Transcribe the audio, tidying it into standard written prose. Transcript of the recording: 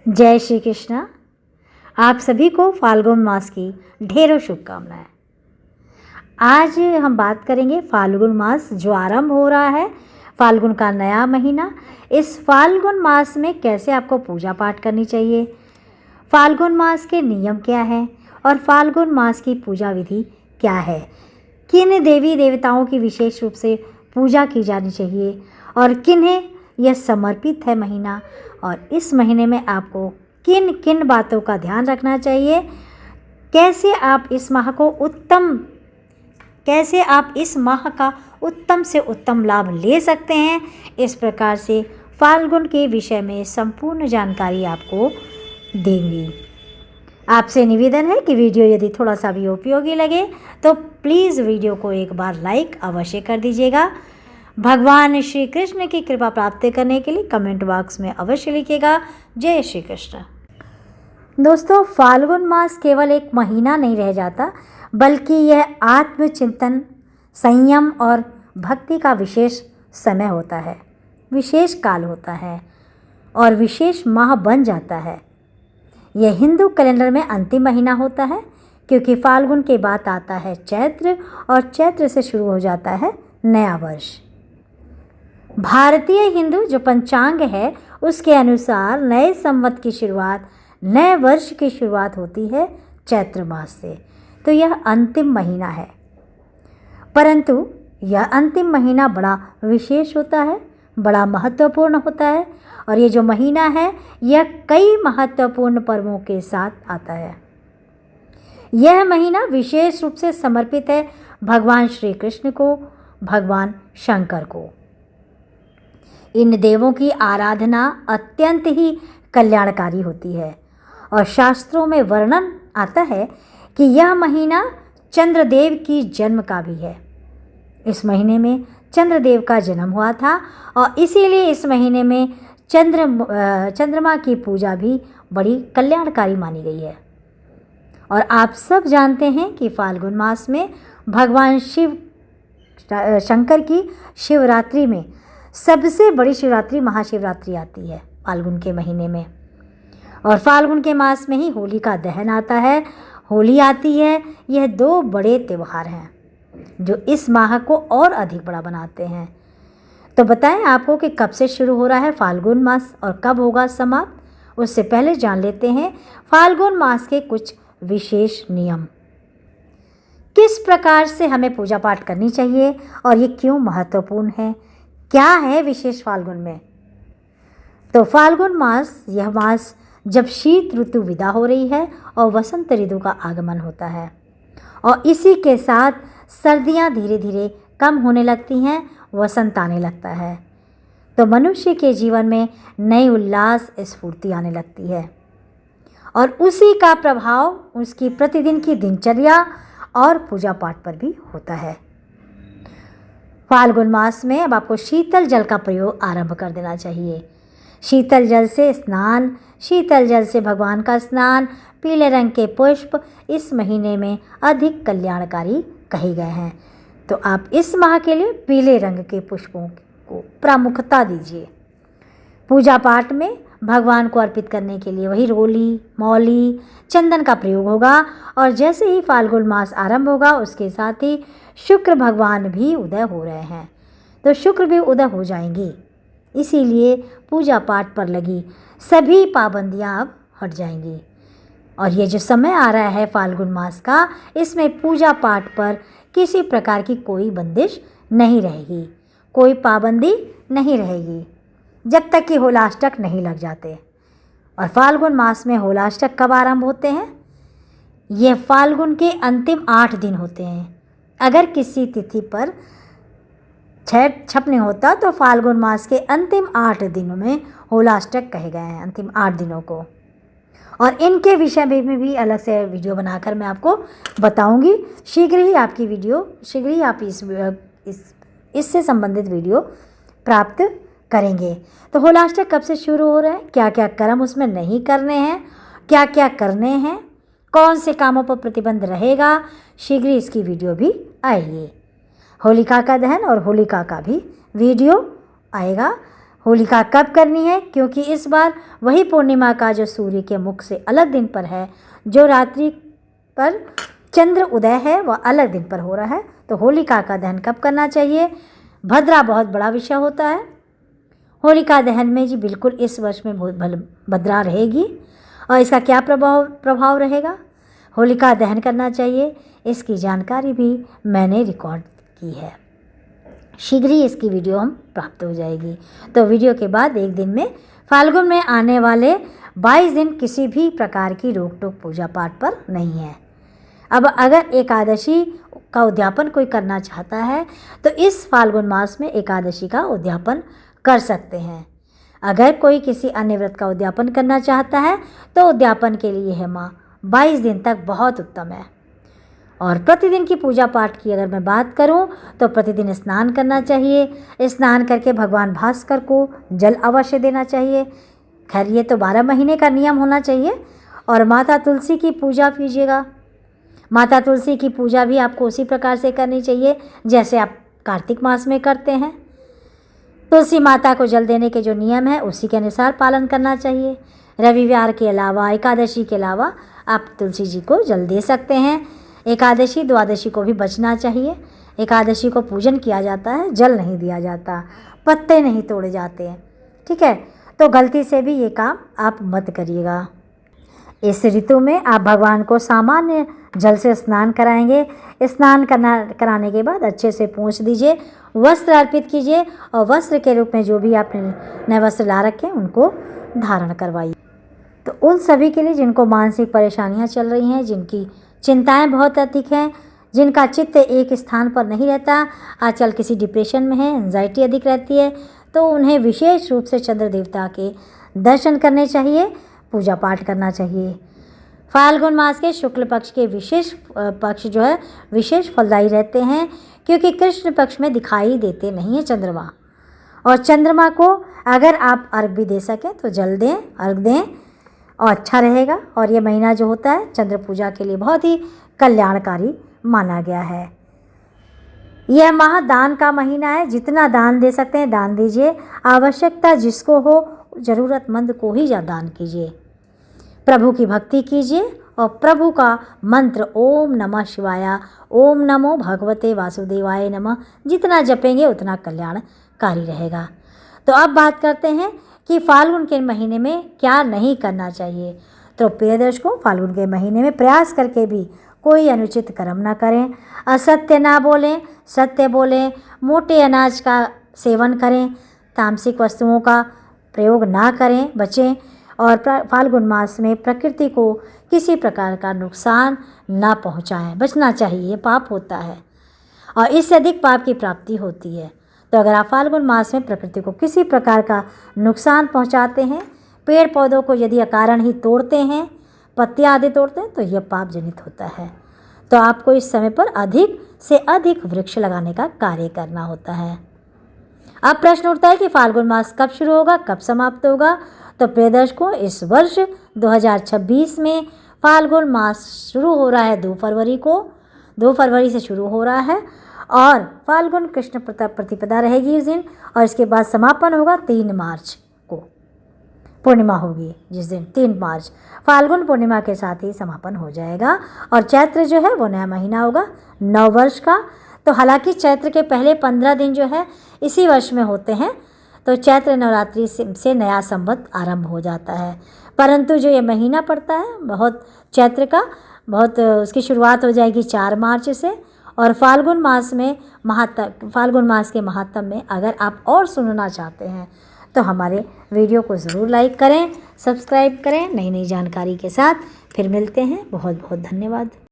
जय श्री कृष्णा। आप सभी को फाल्गुन मास की ढेरों शुभकामनाएं। आज हम बात करेंगे फाल्गुन मास जो आरंभ हो रहा है, फाल्गुन का नया महीना। इस फाल्गुन मास में कैसे आपको पूजा पाठ करनी चाहिए, फाल्गुन मास के नियम क्या है और फाल्गुन मास की पूजा विधि क्या है, किन देवी देवताओं की विशेष रूप से पूजा की जानी चाहिए और किन्हें यह समर्पित है महीना, और इस महीने में आपको किन किन बातों का ध्यान रखना चाहिए, कैसे आप इस माह का उत्तम से उत्तम लाभ ले सकते हैं। इस प्रकार से फाल्गुन के विषय में संपूर्ण जानकारी आपको देंगी। आपसे निवेदन है कि वीडियो यदि थोड़ा सा भी उपयोगी लगे तो प्लीज़ वीडियो को एक बार लाइक अवश्य कर दीजिएगा। भगवान श्री कृष्ण की कृपा प्राप्त करने के लिए कमेंट बॉक्स में अवश्य लिखिएगा। जय श्री कृष्ण। दोस्तों, फाल्गुन मास केवल एक महीना नहीं रह जाता, बल्कि यह आत्मचिंतन, संयम और भक्ति का विशेष समय होता है, विशेष काल होता है और विशेष माह बन जाता है। यह हिंदू कैलेंडर में अंतिम महीना होता है, क्योंकि फाल्गुन के बाद आता है चैत्र और चैत्र से शुरू हो जाता है नया वर्ष। भारतीय हिंदू जो पंचांग है उसके अनुसार नए संवत की शुरुआत, नए वर्ष की शुरुआत होती है चैत्र मास से। तो यह अंतिम महीना है, परंतु यह अंतिम महीना बड़ा विशेष होता है, बड़ा महत्वपूर्ण होता है, और ये जो महीना है यह कई महत्वपूर्ण पर्वों के साथ आता है। यह महीना विशेष रूप से समर्पित है भगवान श्री कृष्ण को, भगवान शंकर को। इन देवों की आराधना अत्यंत ही कल्याणकारी होती है और शास्त्रों में वर्णन आता है कि यह महीना चंद्रदेव की जन्म का भी है। इस महीने में चंद्रदेव का जन्म हुआ था और इसीलिए इस महीने में चंद्रमा की पूजा भी बड़ी कल्याणकारी मानी गई है। और आप सब जानते हैं कि फाल्गुन मास में भगवान शंकर की शिवरात्रि में सबसे बड़ी शिवरात्रि महाशिवरात्रि आती है फाल्गुन के महीने में, और फाल्गुन के मास में ही होली का दहन आता है, होली आती है। यह दो बड़े त्यौहार हैं जो इस माह को और अधिक बड़ा बनाते हैं। तो बताएं आपको कि कब से शुरू हो रहा है फाल्गुन मास और कब होगा समाप्त। उससे पहले जान लेते हैं फाल्गुन मास के कुछ विशेष नियम, किस प्रकार से हमें पूजा पाठ करनी चाहिए और ये क्यों महत्वपूर्ण है, क्या है विशेष फाल्गुन में। तो फाल्गुन मास, यह मास जब शीत ऋतु विदा हो रही है और वसंत ऋतु का आगमन होता है, और इसी के साथ सर्दियां धीरे धीरे कम होने लगती हैं, वसंत आने लगता है, तो मनुष्य के जीवन में नई उल्लास स्फूर्ति आने लगती है और उसी का प्रभाव उसकी प्रतिदिन की दिनचर्या और पूजा पाठ पर भी होता है। फाल्गुन मास में अब आपको शीतल जल का प्रयोग आरंभ कर देना चाहिए। शीतल जल से स्नान, शीतल जल से भगवान का स्नान, पीले रंग के पुष्प इस महीने में अधिक कल्याणकारी कहे गए हैं। तो आप इस माह के लिए पीले रंग के पुष्पों को प्रामुख्यता दीजिए। पूजा पाठ में भगवान को अर्पित करने के लिए वही रोली, मौली, चंदन का प्रयोग होगा, और जैसे ही फाल्गुन मास आरंभ होगा उसके साथ ही शुक्र भगवान भी उदय हो रहे हैं, तो शुक्र भी उदय हो जाएंगी। इसीलिए पूजा पाठ पर लगी सभी पाबंदियां अब हट जाएंगी, और ये जो समय आ रहा है फाल्गुन मास का, इसमें पूजा पाठ पर किसी प्रकार की कोई बंदिश नहीं रहेगी, कोई पाबंदी नहीं रहेगी जब तक कि होलाष्टक नहीं लग जाते। और फाल्गुन मास में होलाष्टक कब आरंभ होते हैं? ये फाल्गुन के अंतिम 8 दिन होते हैं। अगर किसी तिथि पर छठ नहीं होता तो फाल्गुन मास के अंतिम 8 दिनों में होलाष्टक कहे गए हैं, अंतिम 8 दिनों को। और इनके विषय में भी अलग से वीडियो बनाकर मैं आपको बताऊंगी। शीघ्र ही आप इससे संबंधित वीडियो प्राप्त करेंगे। तो होलाष्टक कब से शुरू हो रहा है, क्या क्या कर्म उसमें नहीं करने हैं, क्या क्या करने हैं, कौन से कामों पर प्रतिबंध रहेगा, शीघ्र ही इसकी वीडियो भी आएगी। होलिका का दहन और होलिका का भी वीडियो आएगा। होलिका कब करनी है, क्योंकि इस बार वही पूर्णिमा का जो सूर्य के मुख से अलग दिन पर है, जो रात्रि पर चंद्र उदय है वह अलग दिन पर हो रहा है। तो होलिका का दहन कब करना चाहिए? भद्रा बहुत बड़ा विषय होता है। होलिका दहन में जी बिल्कुल इस वर्ष में भद्रा रहेगी। और इसका क्या प्रभाव रहेगा? होलिका दहन करना चाहिए, इसकी जानकारी भी मैंने रिकॉर्ड की है। शीघ्र ही इसकी वीडियो हम प्राप्त हो जाएगी। तो वीडियो के बाद एक दिन में फाल्गुन में आने वाले 22 दिन किसी भी प्रकार की रोक टोक पूजा पाठ पर नहीं है। अब अगर एकादशी का उद्यापन कोई करना चाहता है तो इस फाल्गुन मास में एकादशी का उद्यापन कर सकते हैं। अगर कोई किसी अन्य व्रत का उद्यापन करना चाहता है तो उद्यापन के लिए यह माह 22 दिन तक बहुत उत्तम है। और प्रतिदिन की पूजा पाठ की अगर मैं बात करूं तो प्रतिदिन स्नान करना चाहिए। स्नान करके भगवान भास्कर को जल अवश्य देना चाहिए। खैर ये तो 12 महीने का नियम होना चाहिए। और माता तुलसी की पूजा कीजिएगा। माता तुलसी की पूजा भी आपको उसी प्रकार से करनी चाहिए जैसे आप कार्तिक मास में करते हैं। तुलसी माता को जल देने के जो नियम है उसी के अनुसार पालन करना चाहिए। रविवार के अलावा, एकादशी के अलावा आप तुलसी जी को जल दे सकते हैं। एकादशी द्वादशी को भी बचना चाहिए। एकादशी को पूजन किया जाता है, जल नहीं दिया जाता, पत्ते नहीं तोड़े जाते हैं, ठीक है। तो गलती से भी ये काम आप मत करिएगा। इस ऋतु में आप भगवान को सामान्य जल से स्नान कराएंगे। स्नान कराने के बाद अच्छे से पोंछ दीजिए, वस्त्र अर्पित कीजिए और वस्त्र के रूप में जो भी आपने नए वस्त्र ला रखे हैं उनको धारण करवाइए। तो उन सभी के लिए जिनको मानसिक परेशानियां चल रही हैं, जिनकी चिंताएं बहुत अधिक हैं, जिनका चित्त एक स्थान पर नहीं रहता, आजकल किसी डिप्रेशन में है, एंजाइटी अधिक रहती है, तो उन्हें विशेष रूप से चंद्र देवता के दर्शन करने चाहिए, पूजा पाठ करना चाहिए। फाल्गुन मास के शुक्ल पक्ष के विशेष पक्ष जो है विशेष फलदायी रहते हैं, क्योंकि कृष्ण पक्ष में दिखाई देते नहीं है चंद्रमा। और चंद्रमा को अगर आप अर्घ भी दे सकें तो जल दें, अर्घ दें और अच्छा रहेगा। और ये महीना जो होता है चंद्र पूजा के लिए बहुत ही कल्याणकारी माना गया है। यह माह दान का महीना है। जितना दान दे सकते हैं दान दीजिए। आवश्यकता जिसको हो ज़रूरतमंद को ही दान कीजिए। प्रभु की भक्ति कीजिए और प्रभु का मंत्र ओम नमः शिवाय, ओम नमो भगवते वासुदेवाय नमः जितना जपेंगे उतना कल्याणकारी रहेगा। तो अब बात करते हैं कि फाल्गुन के महीने में क्या नहीं करना चाहिए। तो प्रिय दर्शकों, फाल्गुन के महीने में प्रयास करके भी कोई अनुचित कर्म ना करें, असत्य ना बोलें, सत्य बोलें, मोटे अनाज का सेवन करें, तामसिक वस्तुओं का प्रयोग ना करें, बचें। और फाल्गुन मास में प्रकृति को किसी प्रकार का नुकसान ना पहुंचाएं, बचना चाहिए। ये पाप होता है और इससे अधिक पाप की प्राप्ति होती है। तो अगर आप फाल्गुन मास में प्रकृति को किसी प्रकार का नुकसान पहुंचाते हैं, पेड़ पौधों को यदि अकारण ही तोड़ते हैं, पत्तियां आदि तोड़ते हैं, तो यह पाप जनित होता है। तो आपको इस समय पर अधिक से अधिक वृक्ष लगाने का कार्य करना होता है। अब प्रश्न उठता है कि फाल्गुन मास कब शुरू होगा, कब समाप्त होगा। तो प्रिय दर्शकों, इस वर्ष 2026 में फाल्गुन मास शुरू हो रहा है 2 फरवरी को। 2 फरवरी से शुरू हो रहा है और फाल्गुन कृष्ण प्रतिपदा रहेगी उस दिन, और इसके बाद समापन होगा 3 मार्च को। पूर्णिमा होगी जिस दिन 3 मार्च, फाल्गुन पूर्णिमा के साथ ही समापन हो जाएगा। और चैत्र जो है वो नया महीना होगा, नव वर्ष का। तो हालांकि चैत्र के पहले 15 दिन जो है इसी वर्ष में होते हैं, तो चैत्र नवरात्रि से नया संवत आरंभ हो जाता है। परंतु जो ये महीना पड़ता है चैत्र का उसकी शुरुआत हो जाएगी 4 मार्च से। और फाल्गुन मास के महात्म में अगर आप और सुनना चाहते हैं तो हमारे वीडियो को ज़रूर लाइक करें, सब्सक्राइब करें। नई नई जानकारी के साथ फिर मिलते हैं। बहुत बहुत धन्यवाद।